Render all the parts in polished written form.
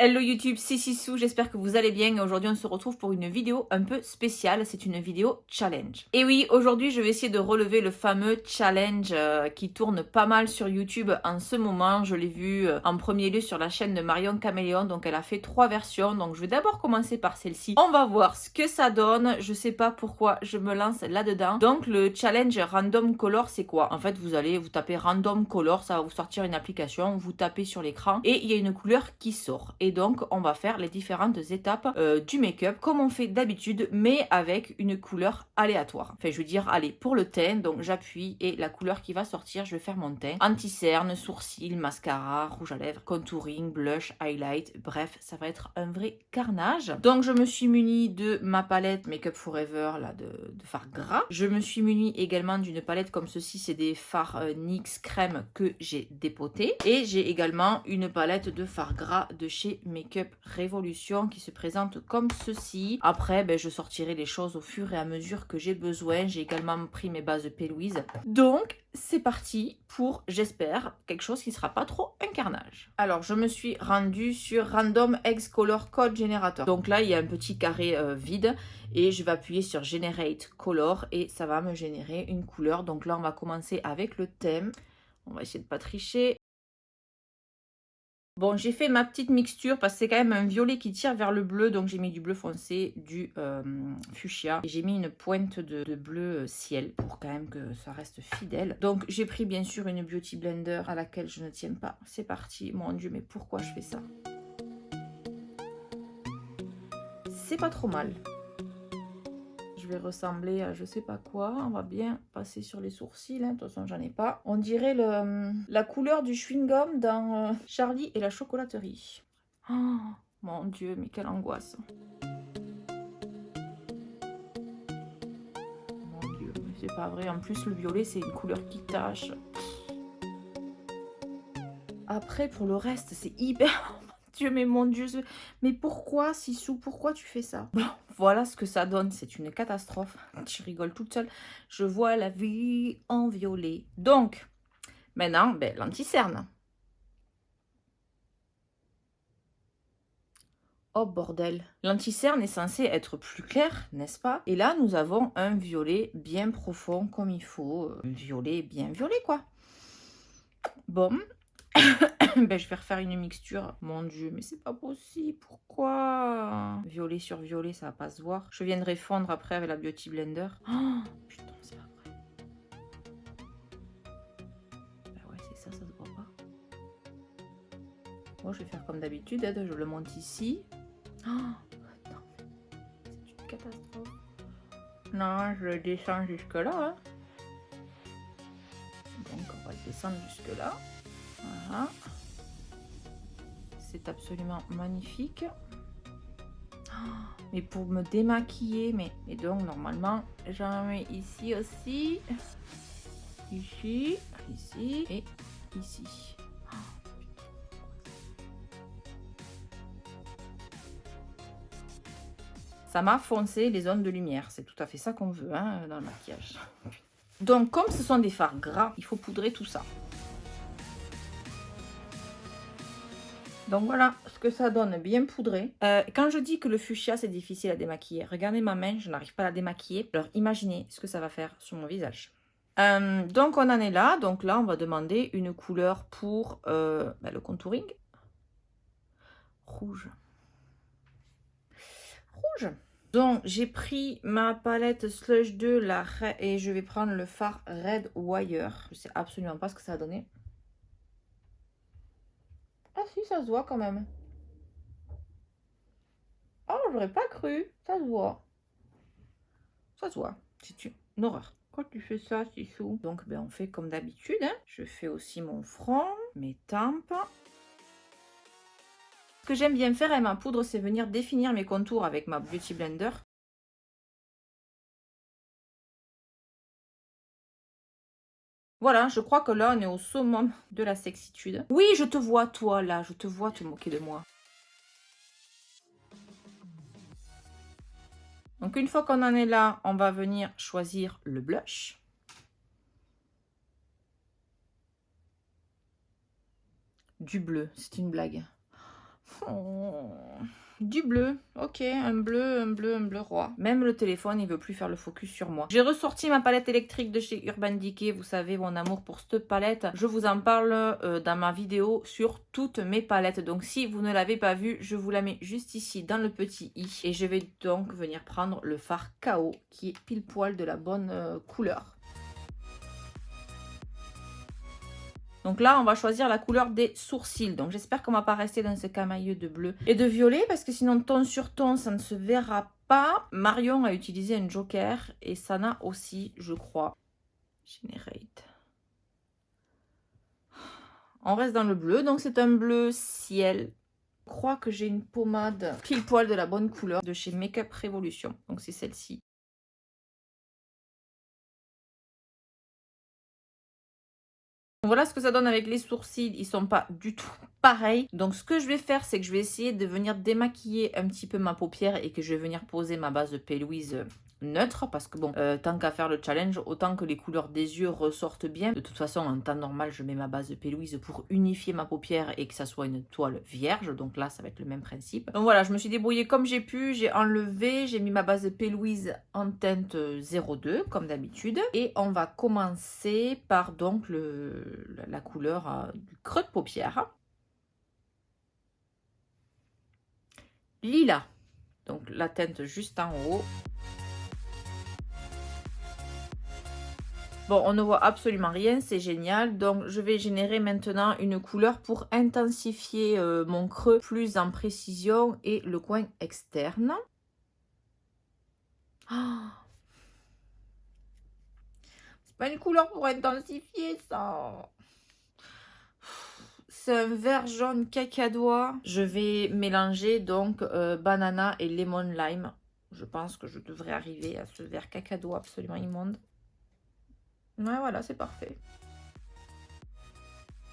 Hello YouTube, c'est Sissou, j'espère que vous allez bien et aujourd'hui on se retrouve pour une vidéo un peu spéciale, c'est une vidéo challenge. Et oui, aujourd'hui je vais essayer de relever le fameux challenge qui tourne pas mal sur YouTube en ce moment. Je l'ai vu en premier lieu sur la chaîne de Marion Caméléon, donc elle a fait 3 versions, donc je vais d'abord commencer par celle-ci. On va voir ce que ça donne, je sais pas pourquoi je me lance là-dedans. Donc le challenge Random Color c'est quoi? En fait vous allez vous taper Random Color, ça va vous sortir une application, vous tapez sur l'écran et il y a une couleur qui sort. Et donc, on va faire les différentes étapes du make-up comme on fait d'habitude, mais avec une couleur aléatoire. Enfin, je veux dire, allez, pour le teint, donc j'appuie et la couleur qui va sortir, je vais faire mon teint. Anti-cerne, sourcils, mascara, rouge à lèvres, contouring, blush, highlight, bref, ça va être un vrai carnage. Donc, je me suis munie de ma palette Make Up Forever, là, de fard gras. Je me suis munie également d'une palette comme ceci, c'est des fards NYX crème que j'ai dépoté. Et j'ai également une palette de fard gras de chez Make-up Révolution qui se présente comme ceci. Après, je sortirai les choses au fur et à mesure que j'ai besoin. J'ai également pris mes bases P. Louise. Donc, c'est parti pour, j'espère, quelque chose qui ne sera pas trop un carnage. Alors, je me suis rendue sur Random X Color Code Generator. Donc là, il y a un petit carré vide et je vais appuyer sur Generate Color et ça va me générer une couleur. Donc là, on va commencer avec le thème. On va essayer de ne pas tricher. Bon, j'ai fait ma petite mixture parce que c'est quand même un violet qui tire vers le bleu. Donc, j'ai mis du bleu foncé, du fuchsia. Et j'ai mis une pointe de bleu ciel pour quand même que ça reste fidèle. Donc, j'ai pris bien sûr une Beauty Blender à laquelle je ne tiens pas. C'est parti. Mon Dieu, mais pourquoi je fais ça? C'est pas trop mal. Je vais ressembler à je sais pas quoi. On va bien passer sur les sourcils. De toute façon, j'en ai pas. On dirait la couleur du chewing-gum dans Charlie et la chocolaterie. Oh, mon Dieu, mais quelle angoisse. Mon Dieu, mais c'est pas vrai. En plus, le violet, c'est une couleur qui tache. Après, pour le reste, c'est hyper... Dieu, mais mon Dieu, mais pourquoi, Sissou, pourquoi tu fais ça? Bon, voilà ce que ça donne, c'est une catastrophe. Je rigole toute seule. Je vois la vie en violet. Donc, maintenant, l'anti-cerne. Oh bordel. L'anti-cerne est censé être plus clair, n'est-ce pas? Et là, nous avons un violet bien profond, comme il faut. Un violet bien violet, quoi. Bon. Je vais refaire une mixture. Mon Dieu, mais c'est pas possible. Pourquoi? Violet sur violet, ça va pas se voir. Je viendrai fondre après avec la Beauty Blender. Oh, putain, c'est pas vrai. Ouais, c'est ça, ça se voit pas. Moi, je vais faire comme d'habitude. Je le monte ici. Oh, non, c'est une catastrophe. Non, je descends jusque là. Hein. Donc, on va le descendre jusque là. Voilà. C'est absolument magnifique. Mais pour me démaquiller, mais donc normalement j'en mets ici aussi, ici et ici. Ça m'a foncé les zones de lumière, c'est tout à fait ça qu'on veut hein, dans le maquillage. Donc comme ce sont des fards gras, il faut poudrer tout ça. Donc voilà ce que ça donne bien poudré. Quand je dis que le fuchsia c'est difficile à démaquiller, regardez ma main, je n'arrive pas à la démaquiller. Alors imaginez ce que ça va faire sur mon visage. Donc on en est là. Donc là on va demander une couleur pour le contouring. Rouge. Rouge. Donc j'ai pris ma palette Slush 2 là, et je vais prendre le fard Red Wire. Je sais absolument pas ce que ça a donné. Ah si, ça se voit quand même. Oh, j'aurais pas cru. Ça se voit. Ça se voit. C'est une horreur. Quand tu fais ça, Sissou? Donc, on fait comme d'habitude. Hein. Je fais aussi mon front, mes tempes. Ce que j'aime bien faire avec ma poudre, c'est venir définir mes contours avec ma Beauty Blender. Voilà, je crois que là, on est au summum de la sexitude. Oui, je te vois, toi, là. Je te vois te moquer de moi. Donc, une fois qu'on en est là, on va venir choisir le blush. Du bleu, c'est une blague. Oh, du bleu, ok, un bleu roi. Même le téléphone, il veut plus faire le focus sur moi. J'ai ressorti ma palette électrique de chez Urban Decay. Vous savez mon amour pour cette palette. Je vous en parle dans ma vidéo sur toutes mes palettes. Donc si vous ne l'avez pas vue, je vous la mets juste ici dans le petit i. Et je vais donc venir prendre le fard KO qui est pile poil de la bonne couleur. Donc là, on va choisir la couleur des sourcils. Donc j'espère qu'on ne va pas rester dans ce camailleux de bleu et de violet parce que sinon ton sur ton, ça ne se verra pas. Marion a utilisé un joker et Sana aussi, je crois. Generate. On reste dans le bleu, donc c'est un bleu ciel. Je crois que j'ai une pommade pile poil de la bonne couleur de chez Makeup Revolution. Donc c'est celle-ci. Voilà ce que ça donne avec les sourcils, ils sont pas du tout pareils. Donc ce que je vais faire, c'est que je vais essayer de venir démaquiller un petit peu ma paupière et que je vais venir poser ma base de P. Louise neutre parce que bon, tant qu'à faire le challenge, autant que les couleurs des yeux ressortent bien. De toute façon, en temps normal, je mets ma base de P. Louise pour unifier ma paupière et que ça soit une toile vierge. Donc là, ça va être le même principe. Donc voilà, je me suis débrouillée comme j'ai pu. J'ai enlevé, j'ai mis ma base de P. Louise en teinte 02 comme d'habitude. Et on va commencer par donc la couleur du creux de paupière. Lilas. Donc la teinte juste en haut. Bon, on ne voit absolument rien, c'est génial. Donc, je vais générer maintenant une couleur pour intensifier mon creux plus en précision et le coin externe. Oh, c'est pas une couleur pour intensifier, ça. C'est un vert jaune cacadois. Je vais mélanger donc banana et lemon lime. Je pense que je devrais arriver à ce vert cacadois absolument immonde. Ouais, voilà, c'est parfait.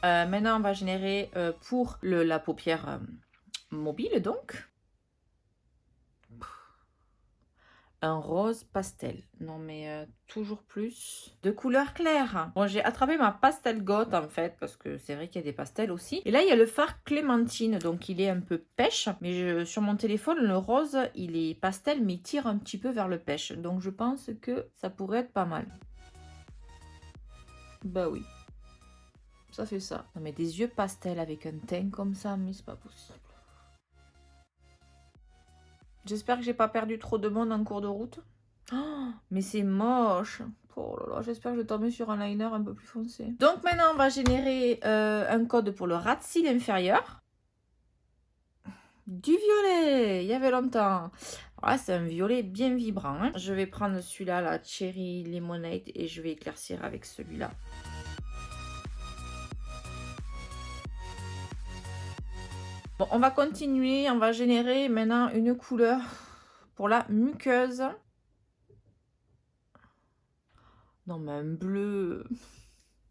Maintenant, on va générer pour la paupière mobile, donc. Un rose pastel. Non, mais toujours plus de couleur claire. Bon, j'ai attrapé ma pastel goth, en fait, parce que c'est vrai qu'il y a des pastels aussi. Et là, il y a le fard clémentine, donc il est un peu pêche. Mais sur mon téléphone, le rose, il est pastel, mais il tire un petit peu vers le pêche. Donc, je pense que ça pourrait être pas mal. Bah oui. Ça fait ça. Non mais des yeux pastel avec un teint comme ça, mais c'est pas possible. J'espère que j'ai pas perdu trop de monde en cours de route. Oh, mais c'est moche. Oh là là, j'espère que je vais tomber sur un liner un peu plus foncé. Donc maintenant, on va générer un code pour le ras de cils inférieur. Du violet, il y avait longtemps. Voilà, c'est un violet bien vibrant. Hein. Je vais prendre celui-là, la Cherry Lemonade, et je vais éclaircir avec celui-là. Bon, on va continuer, on va générer maintenant une couleur pour la muqueuse. Non, mais un bleu.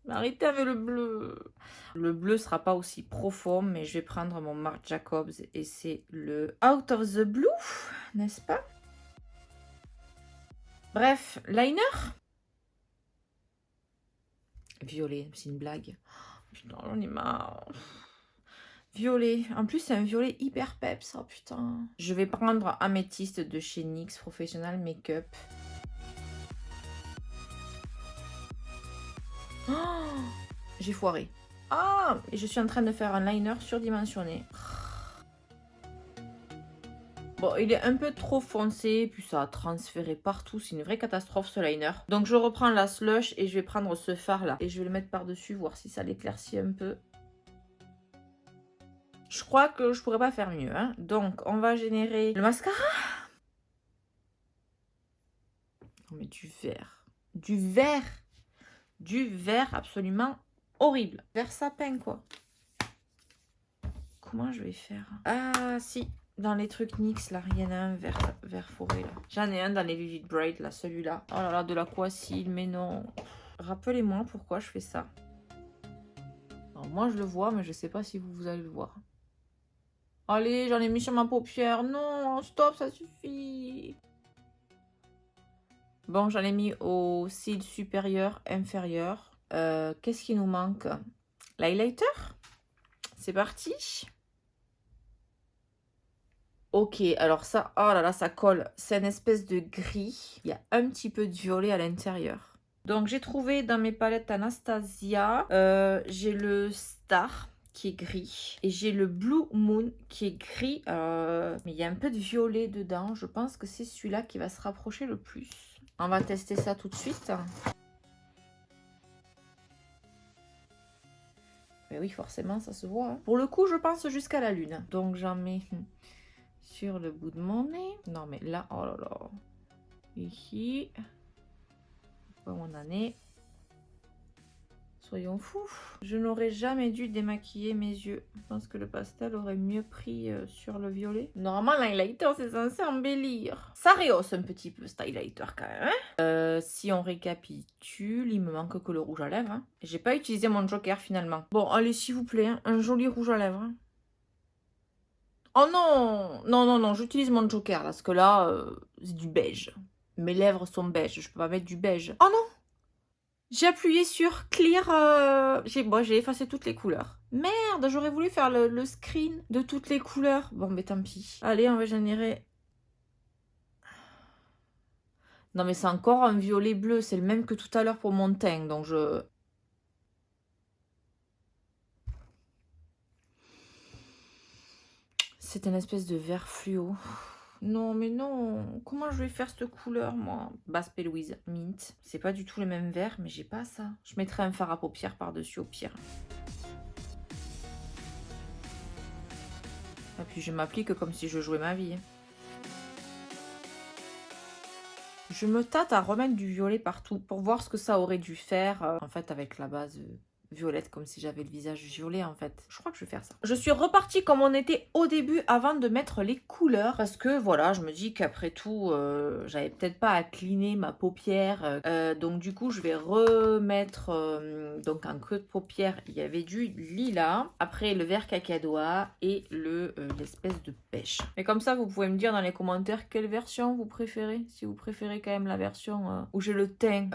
Arrêtez avec le bleu. Le bleu sera pas aussi profond, mais je vais prendre mon Marc Jacobs et c'est le Out of the Blue, n'est-ce pas? Bref, liner. Violet, c'est une blague. Putain, j'en ai marre. Violet. En plus, c'est un violet hyper peps. Oh putain. Je vais prendre Améthyste de chez NYX Professional Makeup. Oh, j'ai foiré. Ah, et je suis en train de faire un liner surdimensionné. Bon, il est un peu trop foncé, puis ça a transféré partout. C'est une vraie catastrophe ce liner. Donc je reprends la slush et je vais prendre ce fard là. Et je vais le mettre par-dessus, voir si ça l'éclaircit un peu. Je crois que je pourrais pas faire mieux. Hein. Donc on va générer le mascara. Non mais du vert. Du vert. Du vert absolument horrible. Vert sapin quoi. Comment je vais faire? Ah si. Dans les trucs NYX, là, il y en a un vert forêt, là. J'en ai un dans les Vivid Bright, là, celui-là. Oh là là, de l'aquacil, mais non. Rappelez-moi pourquoi je fais ça. Alors, moi, je le vois, mais je sais pas si vous allez le voir. Allez, j'en ai mis sur ma paupière. Non, stop, ça suffit. Bon, j'en ai mis au cil supérieur, inférieur. Qu'est-ce qui nous manque? L'highlighter. C'est parti. Ok, alors ça, oh là là, ça colle. C'est une espèce de gris. Il y a un petit peu de violet à l'intérieur. Donc j'ai trouvé dans mes palettes Anastasia, j'ai le Star qui est gris et j'ai le Blue Moon qui est gris, mais il y a un peu de violet dedans. Je pense que c'est celui-là qui va se rapprocher le plus. On va tester ça tout de suite. Mais oui, forcément, ça se voit. Hein. Pour le coup, je pense jusqu'à la lune. Donc j'en mets sur le bout de mon nez. Non mais là, oh là là. Ici. Où on en est. Soyons fous. Je n'aurais jamais dû démaquiller mes yeux. Je pense que le pastel aurait mieux pris sur le violet. Normalement, l'highlighter, c'est censé embellir. Ça rehausse un petit peu, cet highlighter, quand même. Hein, si on récapitule, il me manque que le rouge à lèvres. Hein. J'ai pas utilisé mon joker, finalement. Bon, allez, s'il vous plaît, hein, un joli rouge à lèvres. Hein. Oh non! Non, non, non, j'utilise mon joker, là, parce que là, c'est du beige. Mes lèvres sont beige, je peux pas mettre du beige. Oh non! J'ai appuyé sur clear, j'ai effacé toutes les couleurs. Merde, j'aurais voulu faire le screen de toutes les couleurs. Bon, mais tant pis. Allez, on va générer... Non, mais c'est encore un violet bleu, c'est le même que tout à l'heure pour mon teint, donc je... C'est une espèce de vert fluo. Non, mais non. Comment je vais faire cette couleur, moi? Basque Louise Mint. C'est pas du tout le même vert, mais j'ai pas ça. Je mettrai un fard à paupières par-dessus au pire. Et puis je m'applique comme si je jouais ma vie. Je me tâte à remettre du violet partout pour voir ce que ça aurait dû faire. En fait, avec la base... violette, comme si j'avais le visage violet en fait. Je crois que je vais faire ça. Je suis repartie comme on était au début avant de mettre les couleurs parce que voilà, je me dis qu'après tout, j'avais peut-être pas à cleaner ma paupière. Donc du coup, je vais remettre donc en creux de paupière, il y avait du lilas, après le vert cacadois et l'espèce de pêche. Et comme ça, vous pouvez me dire dans les commentaires quelle version vous préférez. Si vous préférez quand même la version où j'ai le teint,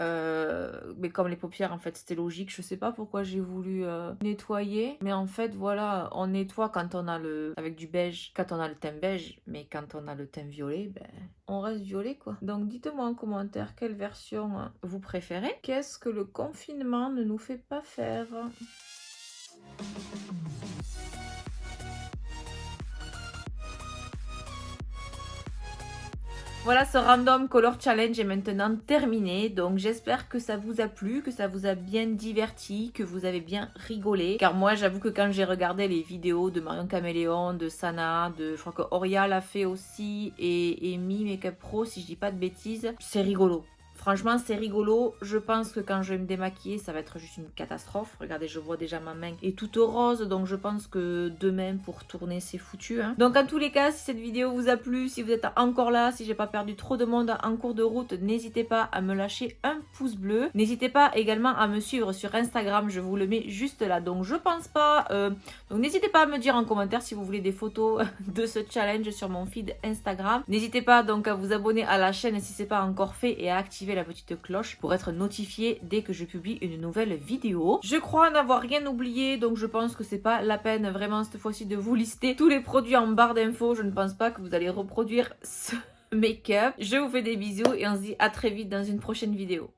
mais comme les paupières en fait, c'était logique. Je sais pas pourquoi j'ai voulu nettoyer, mais en fait voilà, on nettoie quand on a avec du beige, quand on a le teint beige, mais quand on a le teint violet, ben on reste violet quoi. Donc dites-moi en commentaire quelle version vous préférez. Qu'est-ce que le confinement ne nous fait pas faire? Voilà, ce random color challenge est maintenant terminé, donc j'espère que ça vous a plu, que ça vous a bien diverti, que vous avez bien rigolé. Car moi, j'avoue que quand j'ai regardé les vidéos de Marion Caméléon, de Sana, je crois que Oria l'a fait aussi, et Mi Makeup Pro, si je dis pas de bêtises, c'est rigolo. Franchement, c'est rigolo. Je pense que quand je vais me démaquiller, ça va être juste une catastrophe. Regardez, je vois déjà ma main est toute rose. Donc, je pense que demain, pour tourner, c'est foutu. Hein. Donc, en tous les cas, si cette vidéo vous a plu, si vous êtes encore là, si j'ai pas perdu trop de monde en cours de route, n'hésitez pas à me lâcher un pouce bleu. N'hésitez pas également à me suivre sur Instagram. Je vous le mets juste là. Donc, je pense pas... Donc, n'hésitez pas à me dire en commentaire si vous voulez des photos de ce challenge sur mon feed Instagram. N'hésitez pas donc à vous abonner à la chaîne si c'est pas encore fait et à activer la petite cloche pour être notifié dès que je publie une nouvelle vidéo. Je crois n'avoir rien oublié, donc je pense que c'est pas la peine vraiment cette fois-ci de vous lister tous les produits en barre d'infos. Je ne pense pas que vous allez reproduire ce make-up. Je vous fais des bisous et on se dit à très vite dans une prochaine vidéo.